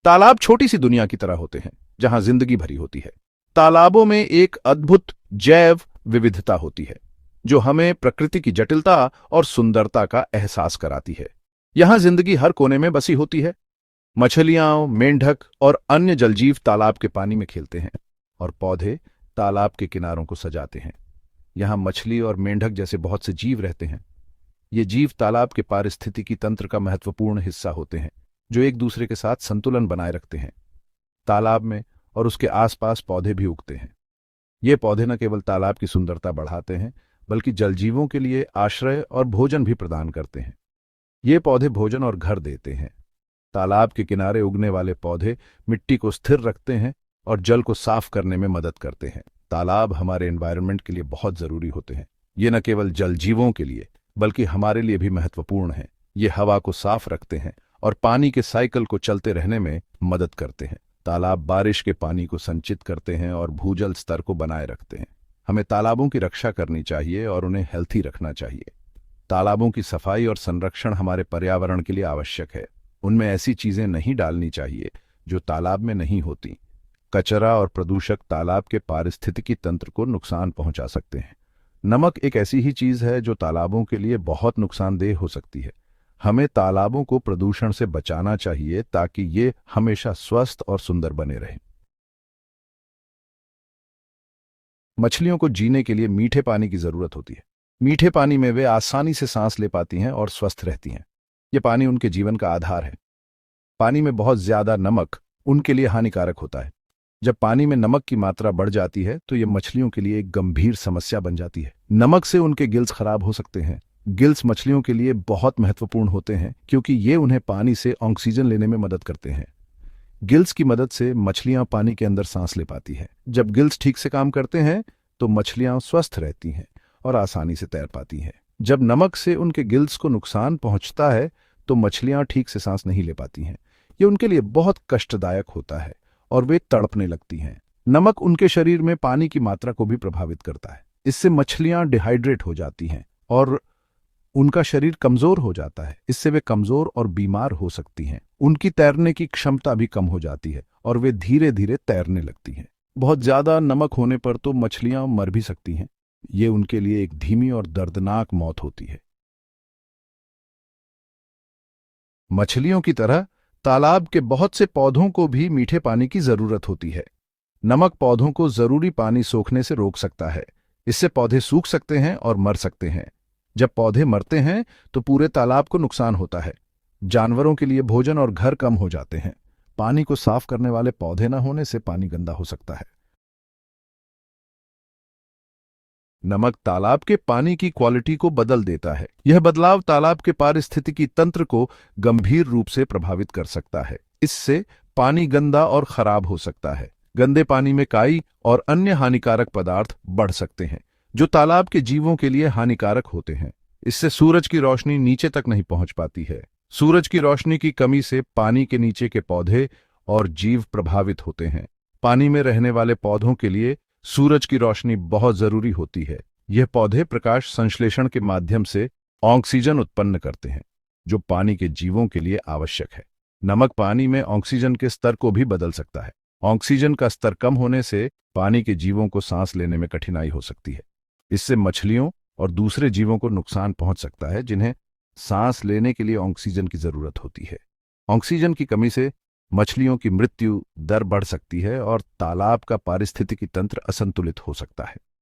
तालाब छोटी सी दुनिया की तरह होते हैं जहां जिंदगी भरी होती है। तालाबों में एक अद्भुत जैव विविधता होती है जो हमें प्रकृति की जटिलता और सुंदरता का एहसास कराती है। यहां जिंदगी हर कोने में बसी होती है। मछलियां, मेंढक और अन्य जलजीव तालाब के पानी में खेलते हैं और पौधे तालाब के किनारों को सजाते हैं। यहां मछली और मेंढक जैसे बहुत से जीव रहते हैं। ये जीव तालाब के पारिस्थितिकी तंत्र का महत्वपूर्ण हिस्सा होते हैं जो एक दूसरे के साथ संतुलन बनाए रखते हैं। तालाब में और उसके आसपास पौधे भी उगते हैं। ये पौधे न केवल तालाब की सुंदरता बढ़ाते हैं बल्कि जलजीवों के लिए आश्रय और भोजन भी प्रदान करते हैं। ये पौधे भोजन और घर देते हैं। तालाब के किनारे उगने वाले पौधे मिट्टी को स्थिर रखते हैं और जल को साफ करने में मदद करते हैं। तालाब हमारे एनवायरनमेंट के लिए बहुत जरूरी होते हैं। ये न केवल जल जीवों के लिए बल्कि हमारे लिए भी महत्वपूर्ण हैं। ये हवा को साफ रखते हैं और पानी के साइकिल को चलते रहने में मदद करते हैं। तालाब बारिश के पानी को संचित करते हैं और भूजल स्तर को बनाए रखते हैं। हमें तालाबों की रक्षा करनी चाहिए और उन्हें हेल्थी रखना चाहिए। तालाबों की सफाई और संरक्षण हमारे पर्यावरण के लिए आवश्यक है। उनमें ऐसी चीजें नहीं डालनी चाहिए जो तालाब में नहीं होती। कचरा और प्रदूषक तालाब के पारिस्थितिकी तंत्र को नुकसान पहुंचा सकते हैं। नमक एक ऐसी ही चीज है जो तालाबों के लिए बहुत नुकसानदेह हो सकती है। हमें तालाबों को प्रदूषण से बचाना चाहिए ताकि ये हमेशा स्वस्थ और सुंदर बने रहें। मछलियों को जीने के लिए मीठे पानी की जरूरत होती है। मीठे पानी में वे आसानी से सांस ले पाती हैं और स्वस्थ रहती हैं। ये पानी उनके जीवन का आधार है। पानी में बहुत ज्यादा नमक उनके लिए हानिकारक होता है। जब पानी में नमक की मात्रा बढ़ जाती है तो ये मछलियों के लिए एक गंभीर समस्या बन जाती है। नमक से उनके गिल्स खराब हो सकते हैं। गिल्स मछलियों के लिए बहुत महत्वपूर्ण होते हैं क्योंकि ये उन्हें पानी से ऑक्सीजन लेने में मदद करते हैं। गिल्स की मदद से मछलियां पानी के अंदर सांस ले पाती हैं। जब गिल्स ठीक से काम करते हैं तो मछलियां स्वस्थ रहती हैं और आसानी से तैर पाती हैं। जब नमक से उनके गिल्स को नुकसान पहुंचता है तो मछलियां ठीक से सांस नहीं ले पाती हैं। ये उनके लिए बहुत कष्टदायक होता है और वे तड़पने लगती हैं। नमक उनके शरीर में पानी की मात्रा को भी प्रभावित करता है। इससे मछलियां डिहाइड्रेट हो जाती हैं और उनका शरीर कमजोर हो जाता है। इससे वे कमजोर और बीमार हो सकती हैं। उनकी तैरने की क्षमता भी कम हो जाती है और वे धीरे धीरे तैरने लगती हैं। बहुत ज्यादा नमक होने पर तो मछलियां मर भी सकती हैं। ये उनके लिए एक धीमी और दर्दनाक मौत होती है। मछलियों की तरह तालाब के बहुत से पौधों को भी मीठे पानी की जरूरत होती है। नमक पौधों को जरूरी पानी सोखने से रोक सकता है। इससे पौधे सूख सकते हैं और मर सकते हैं। जब पौधे मरते हैं तो पूरे तालाब को नुकसान होता है। जानवरों के लिए भोजन और घर कम हो जाते हैं। पानी को साफ करने वाले पौधे न होने से पानी गंदा हो सकता है। नमक तालाब के पानी की क्वालिटी को बदल देता है। यह बदलाव तालाब के पारिस्थितिकी तंत्र को गंभीर रूप से प्रभावित कर सकता है। इससे पानी गंदा और खराब हो सकता है। गंदे पानी में काई और अन्य हानिकारक पदार्थ बढ़ सकते हैं जो तालाब के जीवों के लिए हानिकारक होते हैं। इससे सूरज की रोशनी नीचे तक नहीं पहुंच पाती है। सूरज की रोशनी की कमी से पानी के नीचे के पौधे और जीव प्रभावित होते हैं। पानी में रहने वाले पौधों के लिए सूरज की रोशनी बहुत जरूरी होती है। यह पौधे प्रकाश संश्लेषण के माध्यम से ऑक्सीजन उत्पन्न करते हैं जो पानी के जीवों के लिए आवश्यक है। नमक पानी में ऑक्सीजन के स्तर को भी बदल सकता है। ऑक्सीजन का स्तर कम होने से पानी के जीवों को सांस लेने में कठिनाई हो सकती है। इससे मछलियों और दूसरे जीवों को नुकसान पहुंच सकता है जिन्हें सांस लेने के लिए ऑक्सीजन की जरूरत होती है। ऑक्सीजन की कमी से मछलियों की मृत्यु दर बढ़ सकती है और तालाब का पारिस्थितिकी तंत्र असंतुलित हो सकता है।